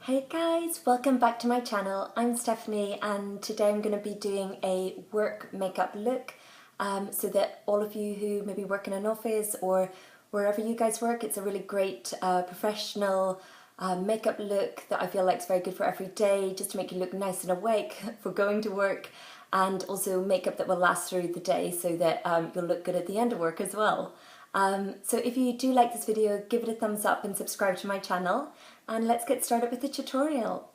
Hey guys, welcome back to my channel. I'm Stephanie and today I'm going to be doing a work makeup look so that all of you who maybe work in an office or wherever you guys work, it's a really great professional makeup look that I feel like is very good for every day, just to make you look nice and awake for going to work, and also makeup that will last through the day so that you'll look good at the end of work as well. So if you do like this video, give it a thumbs up and subscribe to my channel, and let's get started with the tutorial.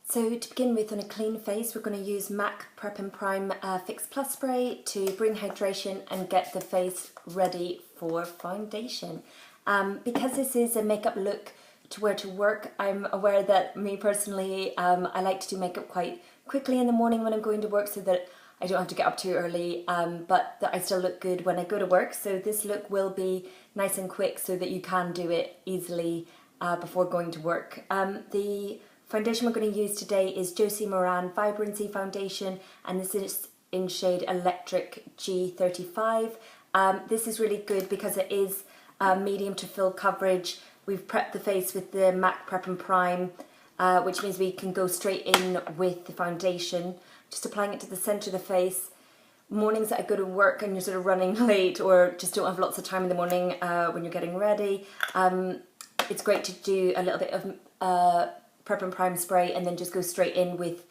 So to begin with, on a clean face, we're going to use MAC Prep and Prime Fix Plus Spray to bring hydration and get the face ready for foundation. Because this is a makeup look to wear to work, I'm aware that me personally, I like to do makeup quite quickly in the morning when I'm going to work so that I don't have to get up too early, but that I still look good when I go to work. So this look will be nice and quick so that you can do it easily before going to work. The foundation we're going to use today is Josie Maran Vibrancy Foundation, and this is in shade Electric G35. This is really good because it is medium to full coverage. We've prepped the face with the MAC Prep and Prime, which means we can go straight in with the foundation. Just applying it to the centre of the face. Mornings that I go to work and you're sort of running late or just don't have lots of time in the morning when you're getting ready, it's great to do a little bit of Prep and Prime spray and then just go straight in with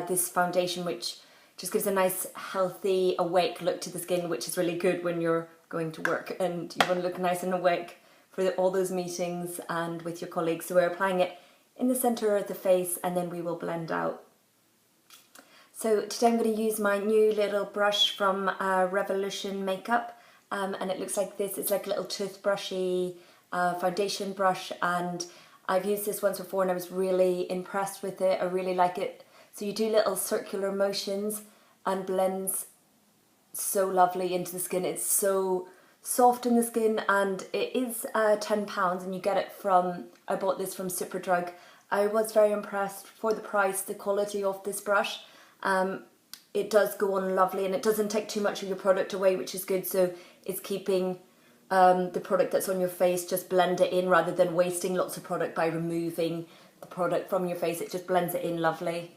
this foundation, which just gives a nice, healthy, awake look to the skin, which is really good when you're going to work and you want to look nice and awake for all those meetings and with your colleagues. So we're applying it in the centre of the face and then we will blend out. So today I'm going to use my new little brush from Revolution Makeup, and it looks like this. It's like a little toothbrushy foundation brush, and I've used this once before and I was really impressed with it. I really like it. So you do little circular motions and blends so lovely into the skin. It's so soft in the skin, and it is £10 and you get it from, I bought this from Superdrug. I was very impressed for the price, the quality of this brush. It does go on lovely and it doesn't take too much of your product away, which is good. So it's keeping the product that's on your face, just blend it in rather than wasting lots of product by removing the product from your face. It just blends it in lovely.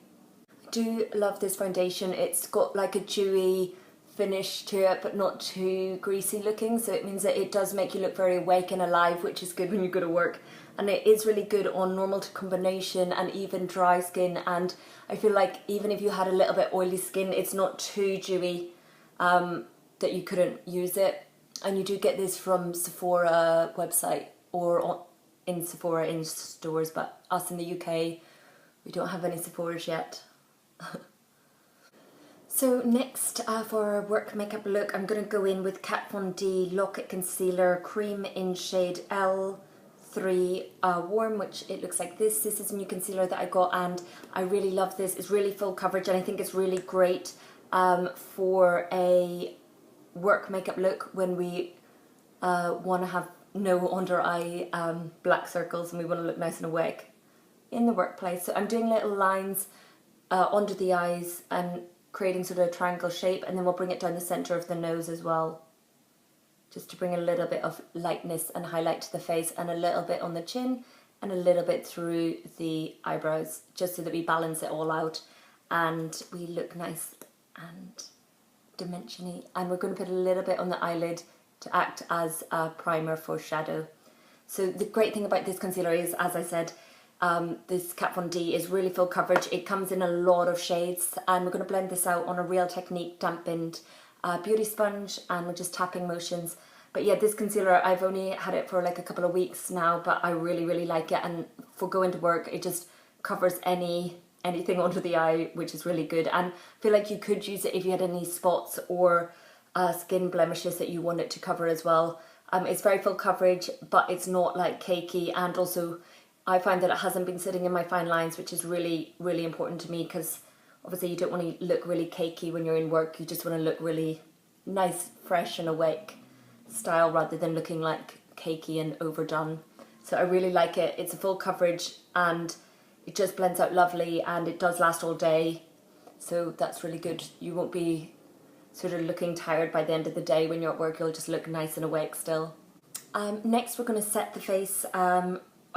I do love this foundation. It's got like a dewy finish to it but not too greasy looking, so it means that it does make you look very awake and alive, which is good when you go to work. And it is really good on normal to combination and even dry skin, and I feel like even if you had a little bit oily skin, it's not too dewy that you couldn't use it. And you do get this from Sephora website or in Sephora in stores, but us in the UK, we don't have any Sephoras yet. So next for our work makeup look, I'm going to go in with Kat Von D Lock-It Concealer Cream in shade L3 Warm, which it looks like this. This is a new concealer that I got and I really love this. It's really full coverage and I think it's really great for a work makeup look when we want to have no under eye black circles and we want to look nice and awake in the workplace. So I'm doing little lines under the eyes and creating sort of a triangle shape, and then we'll bring it down the centre of the nose as well, just to bring a little bit of lightness and highlight to the face, and a little bit on the chin and a little bit through the eyebrows, just so that we balance it all out and we look nice and dimensiony. And we're going to put a little bit on the eyelid to act as a primer for shadow. So the great thing about this concealer is, as I said, this Kat Von D is really full coverage. It comes in a lot of shades, and we're going to blend this out on a Real Technique dampened beauty sponge, and we're just tapping motions. But yeah, this concealer, I've only had it for like a couple of weeks now, but I really like it, and for going to work it just covers anything under the eye, which is really good. And I feel like you could use it if you had any spots or skin blemishes that you want it to cover as well. It's very full coverage, but it's not like cakey, and also I find that it hasn't been sitting in my fine lines, which is really important to me, because obviously you don't want to look really cakey when you're in work. You just want to look really nice, fresh and awake style rather than looking like cakey and overdone. So I really like it. It's a full coverage and it just blends out lovely, and it does last all day. So that's really good. You won't be sort of looking tired by the end of the day when you're at work. You'll just look nice and awake still. Next we're going to set the face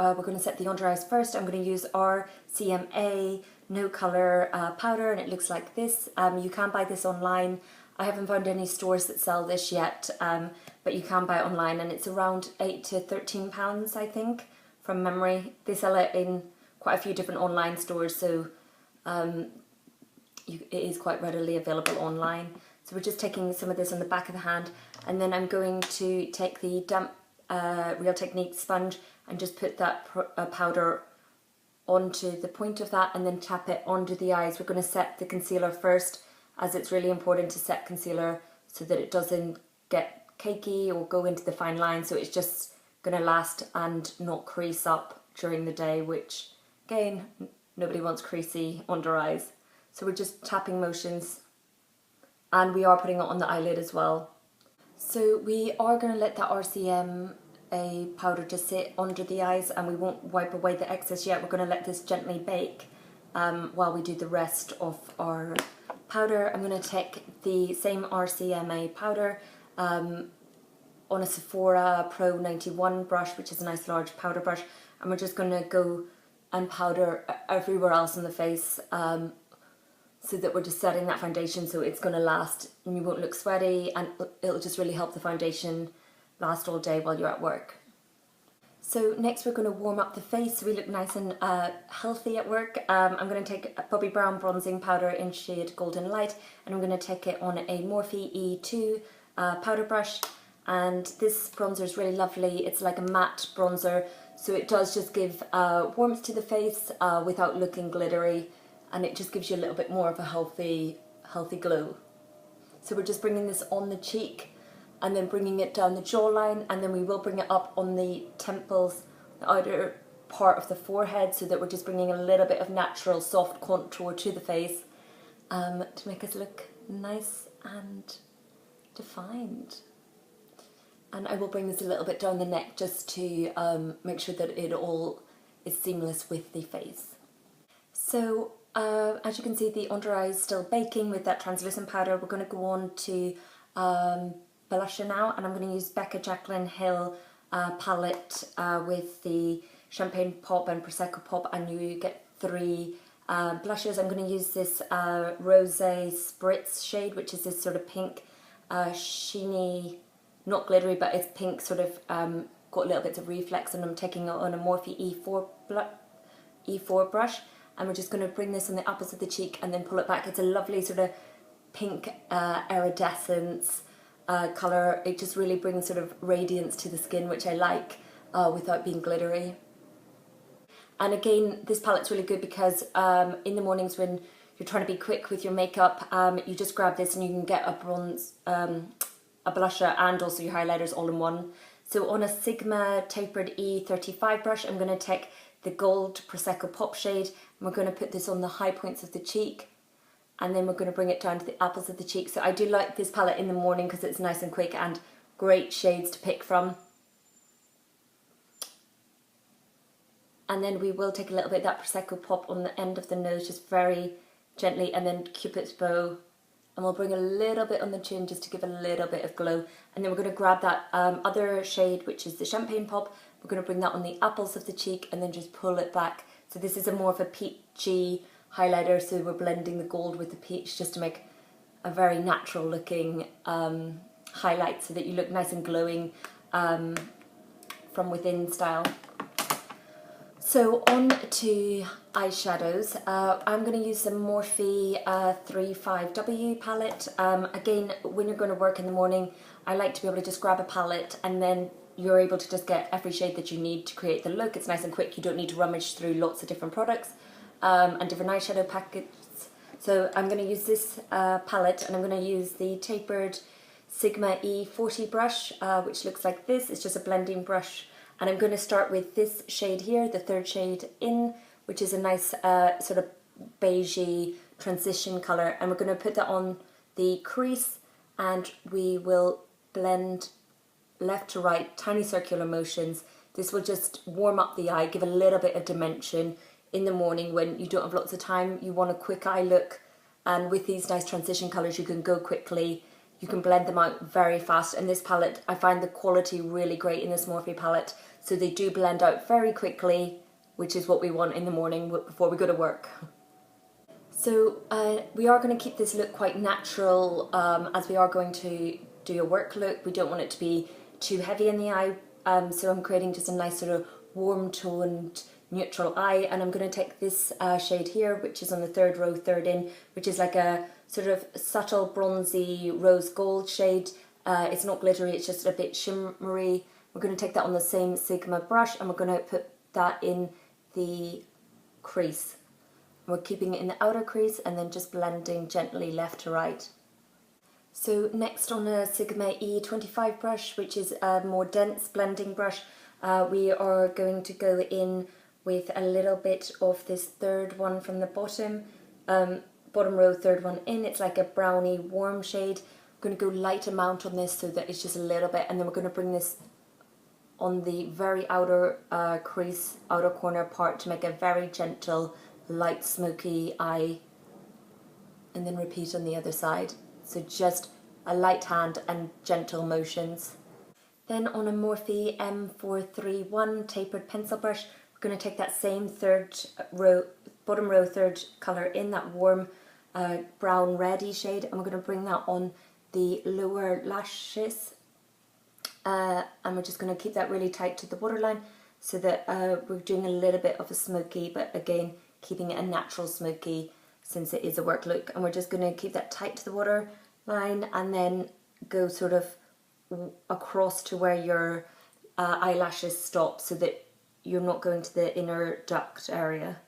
we're going to set the under eyes first. I'm going to use our CMA No Colour powder, and it looks like this. You can buy this online. I haven't found any stores that sell this yet, but you can buy it online, and it's around £8 to £13, I think, from memory. They sell it in quite a few different online stores, so it is quite readily available online. So we're just taking some of this on the back of the hand, and then I'm going to take the damp Real Technique sponge and just put that powder onto the point of that and then tap it onto the eyes. We're going to set the concealer first, as it's really important to set concealer so that it doesn't get cakey or go into the fine line, so it's just going to last and not crease up during the day, which again, nobody wants creasy under eyes. So we're just tapping motions, and we are putting it on the eyelid as well. So we are going to let that RCMA powder just sit under the eyes, and we won't wipe away the excess yet. We're going to let this gently bake while we do the rest of our powder. I'm going to take the same RCMA powder on a Sephora Pro 91 brush, which is a nice large powder brush, and we're just going to go and powder everywhere else on the face, so that we're just setting that foundation so it's going to last and you won't look sweaty, and it'll just really help the foundation last all day while you're at work. So next we're going to warm up the face so we look nice and healthy at work. I'm going to take a Bobbi Brown bronzing powder in shade Golden Light, and I'm going to take it on a Morphe E2 powder brush, and this bronzer is really lovely. It's like a matte bronzer, so it does just give warmth to the face without looking glittery, and it just gives you a little bit more of a healthy glow. So we're just bringing this on the cheek and then bringing it down the jawline, and then we will bring it up on the temples, the outer part of the forehead, so that we're just bringing a little bit of natural soft contour to the face to make us look nice and defined. And I will bring this a little bit down the neck just to make sure that it all is seamless with the face. So as you can see, the under eye is still baking with that translucent powder. We're going to go on to blusher now, and I'm going to use Becca Jaclyn Hill palette with the Champagne Pop and Prosecco Pop, and you get 3 blushes. I'm going to use this Rosé Spritz shade, which is this sort of pink, sheeny, not glittery, but it's pink, sort of got little bits of reflex, and I'm taking it on a Morphe E4 brush, and we're just going to bring this on the apples of the cheek and then pull it back. It's a lovely sort of pink iridescence colour. It just really brings sort of radiance to the skin, which I like, without being glittery. And again, this palette's really good because in the mornings when you're trying to be quick with your makeup, you just grab this and you can get a bronze, a blusher and also your highlighters all in one. So on a Sigma tapered E35 brush, I'm going to take the gold Prosecco Pop shade, and we're going to put this on the high points of the cheek, and then we're going to bring it down to the apples of the cheek. So I do like this palette in the morning because it's nice and quick and great shades to pick from. And then we will take a little bit of that Prosecco Pop on the end of the nose, just very gently, and then Cupid's bow, and we'll bring a little bit on the chin just to give a little bit of glow. And then we're going to grab that other shade, which is the Champagne Pop. We're going to bring that on the apples of the cheek and then just pull it back. So this is a more of a peachy highlighter, so we're blending the gold with the peach just to make a very natural looking highlight so that you look nice and glowing from within style. So on to eyeshadows. I'm going to use some Morphe 35W palette. Again, when you're going to work in the morning, I like to be able to just grab a palette and then you're able to just get every shade that you need to create the look. It's nice and quick. You don't need to rummage through lots of different products and different eyeshadow packets. So I'm going to use this palette, and I'm going to use the tapered Sigma E40 brush, which looks like this. It's just a blending brush. And I'm going to start with this shade here, the third shade in, which is a nice sort of beigey transition colour. And we're going to put that on the crease, and we will blend left to right, tiny circular motions. This will just warm up the eye, give a little bit of dimension in the morning when you don't have lots of time. You want a quick eye look, and with these nice transition colours you can go quickly. You can blend them out very fast, and this palette, I find the quality really great in this Morphe palette. so they do blend out very quickly, which is what we want in the morning before we go to work. So we are going to keep this look quite natural as we are going to do a work look. We don't want it to be too heavy in the eye, so I'm creating just a nice sort of warm toned neutral eye, and I'm going to take this shade here, which is on the third row, third in, which is like a sort of subtle bronzy rose gold shade. It's not glittery, it's just a bit shimmery. We're going to take that on the same Sigma brush and we're going to put that in the crease. We're keeping it in the outer crease and then just blending gently left to right. So next on a Sigma E25 brush, which is a more dense blending brush, we are going to go in with a little bit of this third one from the bottom, bottom row, third one in. It's like a browny warm shade. I'm going to go light amount on this so that it's just a little bit, and then we're going to bring this on the very outer crease, outer corner part to make a very gentle, light smoky eye, and then repeat on the other side. So just a light hand and gentle motions. Then on a Morphe M431 tapered pencil brush, we're going to take that same third row, bottom row, third colour in, that warm brown reddy shade, and we're going to bring that on the lower lashes, and we're just going to keep that really tight to the waterline so that we're doing a little bit of a smoky, but again keeping it a natural smoky since it is a work look. And we're just going to keep that tight to the waterline and then go sort of across to where your eyelashes stop so that you're not going to the inner duct area.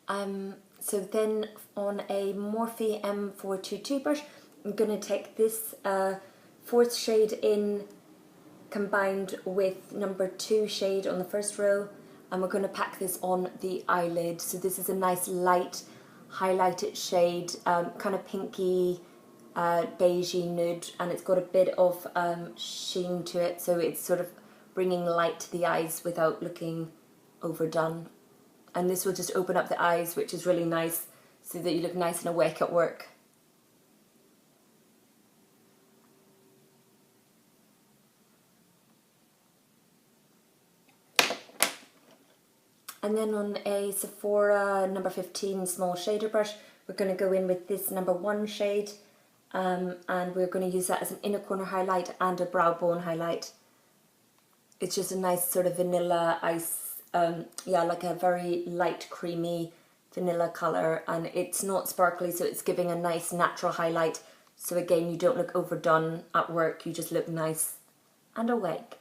So then on a Morphe M422 brush, I'm going to take this fourth shade in combined with number 2 shade on the first row, and we're going to pack this on the eyelid. So this is a nice light highlighted shade, kind of pinky, beigey nude, and it's got a bit of sheen to it, so it's sort of bringing light to the eyes without looking overdone. And this will just open up the eyes, which is really nice, so that you look nice and awake at work. And then on a Sephora number 15 small shader brush, we're going to go in with this number 1 shade, and we're going to use that as an inner corner highlight and a brow bone highlight. It's just a nice sort of vanilla ice, yeah, like a very light creamy vanilla colour, and it's not sparkly, so it's giving a nice natural highlight. So again, you don't look overdone at work, you just look nice and awake.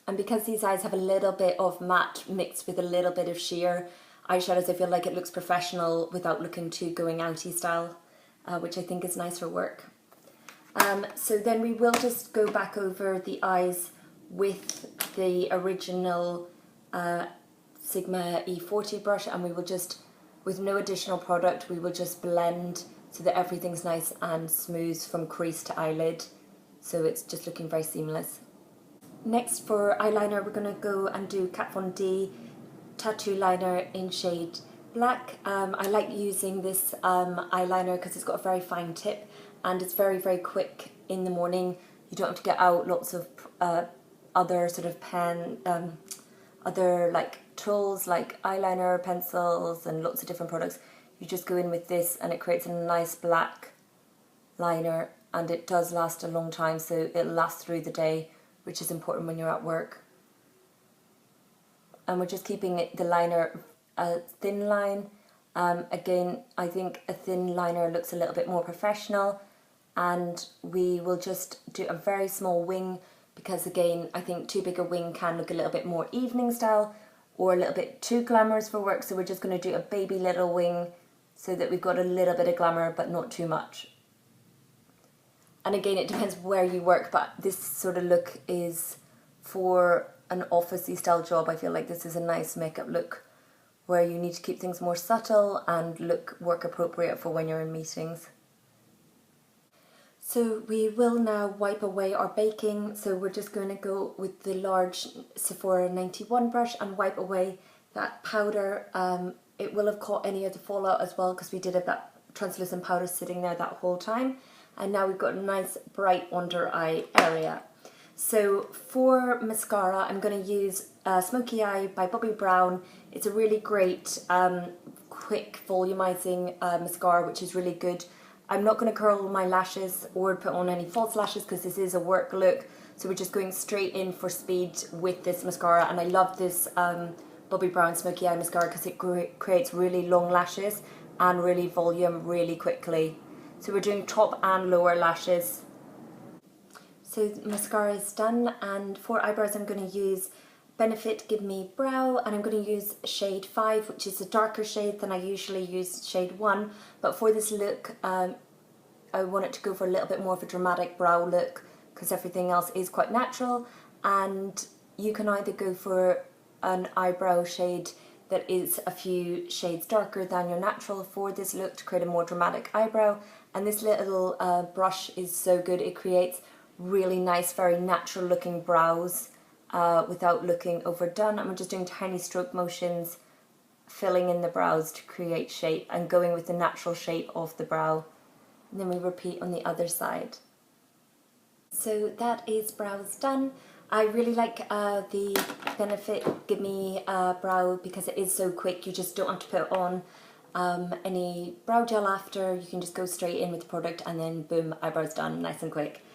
And because these eyes have a little bit of matte mixed with a little bit of sheer eyeshadows, I feel like it looks professional without looking too going outy style, which I think is nice for work. So then we will just go back over the eyes with the original Sigma E40 brush, and we will just, with no additional product, we will just blend so that everything's nice and smooth from crease to eyelid, so it's just looking very seamless. Next for eyeliner, we're going to go and do Kat Von D tattoo liner in shade black. I like using this eyeliner because it's got a very fine tip and it's very, very quick in the morning. You don't have to get out lots of other sort of other like tools like eyeliner, pencils and lots of different products. You just go in with this and it creates a nice black liner, and it does last a long time, so it'll last through the day, which is important when you're at work. And we're just keeping the liner a thin line. Again, I think a thin liner looks a little bit more professional, and we will just do a very small wing because again, I think too big a wing can look a little bit more evening style or a little bit too glamorous for work, so we're just going to do a baby little wing so that we've got a little bit of glamour but not too much. And again, it depends where you work, but this sort of look is for an officey style job. I feel like this is a nice makeup look where you need to keep things more subtle and look work appropriate for when you're in meetings. So we will now wipe away our baking. So we're just going to go with the large Sephora 91 brush and wipe away that powder. It will have caught any of the fallout as well because we did have that translucent powder sitting there that whole time. And now we've got a nice bright under eye area. So for mascara, I'm going to use Smoky Eye by Bobbi Brown. It's a really great, quick volumizing mascara, which is really good. I'm not going to curl my lashes or put on any false lashes because this is a work look. So we're just going straight in for speed with this mascara. And I love this Bobbi Brown Smoky Eye mascara because it creates really long lashes and really volume really quickly. So we're doing top and lower lashes. So the mascara is done, and for eyebrows I'm going to use Benefit Gimme Brow, and I'm going to use shade 5, which is a darker shade than I usually use shade 1, but for this look I want it to go for a little bit more of a dramatic brow look because everything else is quite natural, and you can either go for an eyebrow shade that is a few shades darker than your natural for this look to create a more dramatic eyebrow, and this little brush is so good. It creates really nice, very natural looking brows without looking overdone. I'm just doing tiny stroke motions, filling in the brows to create shape and going with the natural shape of the brow. And then we repeat on the other side. So that is brows done. I really like the Benefit Gimme Brow because it is so quick. You just don't have to put on any brow gel after. You can just go straight in with the product and then boom, eyebrows done, nice and quick.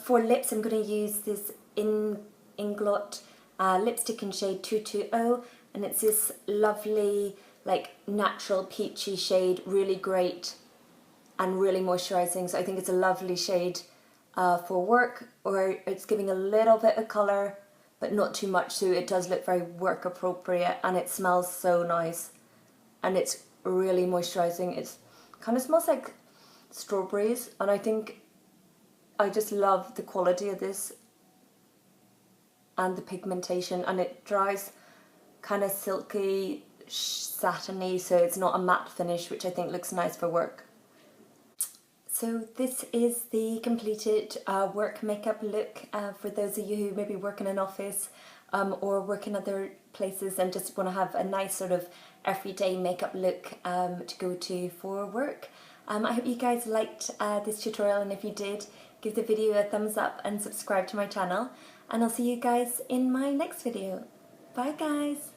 For lips, I'm going to use this Inglot lipstick in shade 220, and it's this lovely, like, natural peachy shade, really great and really moisturising. So I think it's a lovely shade for work, or it's giving a little bit of colour, but not too much, so it does look very work appropriate, and it smells so nice, and it's really moisturising. It kind of smells like strawberries, and I just love the quality of this and the pigmentation, and it dries kind of silky, satiny, so it's not a matte finish, which I think looks nice for work. So this is the completed work makeup look for those of you who maybe work in an office or work in other places and just want to have a nice sort of everyday makeup look to go to for work. I hope you guys liked this tutorial, and if you did, give the video a thumbs up and subscribe to my channel, and I'll see you guys in my next video. Bye guys!